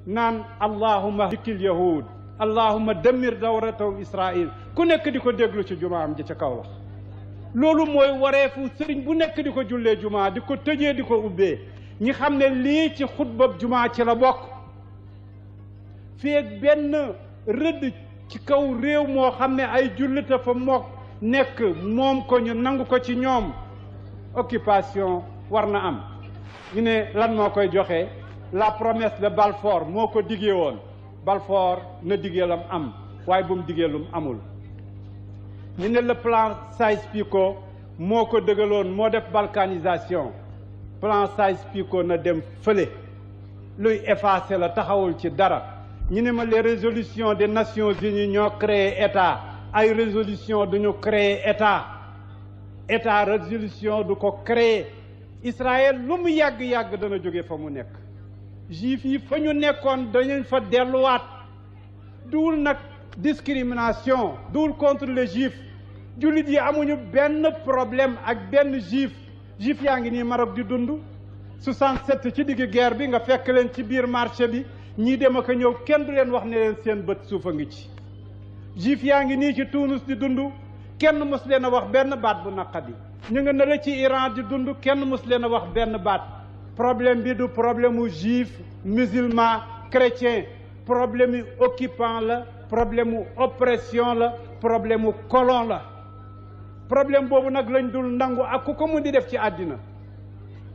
naan allahumma hlikil yahud allahumma dammir dawrataw israil ku nekk di ko déglu ci jumaam ji ca kaw wax loolu mooy wareefu sëriñ bu nekk di ko jullee jumaa di ko tëjee di ko ubbee ñi xam ne lii ci xutbab jumaa ci la bokk fii ak benn rëdd ci kaw réew moo xam ne ay jullita fa mokk nekk moom ko ñu nangu ko ci ñoom occupation war na am ñu ne lan moo koy joxe la promesse de Balfour moo ko diggee woon Balfour na diggee lam am waaye bu mu diggee lum amul ñu ne le plan Sykes-Picot moo ko dëggaloon moo def balkanisation plan Sykes-Picot na dem fële luy effacé la taxawul ci dara ñu ne ma les résolutions des Nations Unies ñoo créé état ay résolution duñu créé état résolution du ko créé Israël lu mu yàgg-yàgg dana jóge fa mu nekk juif yi fa ñu nekkoon dañu fa delluwaat duwul nag discrimination duwul contre les juifs jullit yi amuñu benn problème ak benn juif yaa ngi nii Maroc di dund 67 ci digg guerre bi nga fekk leen ci biir marché bi ñii dem ak a ñëw kenn du leen wax ne leen seen bët suufa ngi ci juif yaa ngi nii ci Tunis di dund kenn mos leen a wax benn baat bu naqadi ñu nga ne ci Iran di dund kenn mos leen a wax benn baat problème bi du problème mu juif musulman chrétien problème mu occupant la problème mu oppression la problème mu colon la problème boobu nag lañ dul nangu ak ku ko mun di def ci àddina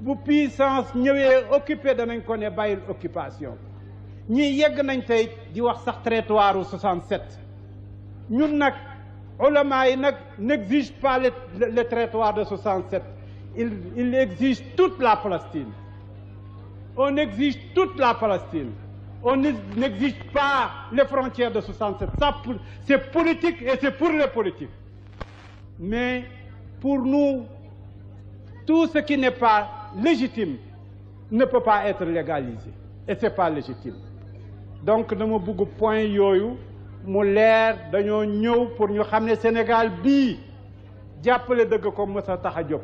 bu puissance ñëwee occupé danañ ko ne bàyyil occupation ñii yegg nañ tey di wax sax territoire u 67 ñun nag ulama yi nag n'exige pas le territoire de 67 il exige toute la Palestine on exige toute la Palestine on n'exige pas les frontières de 67 ça c'est politique et c'est pour les politiques mais pour nous tout ce qui n'est pas légitime ne peut pas être légalisé et c'est pas légitime donc dama bëgg point yooyu mu leer dañoo ñëw pour ñu xam ne Sénégal bii jàppale dëgg ko mës a tax a jóg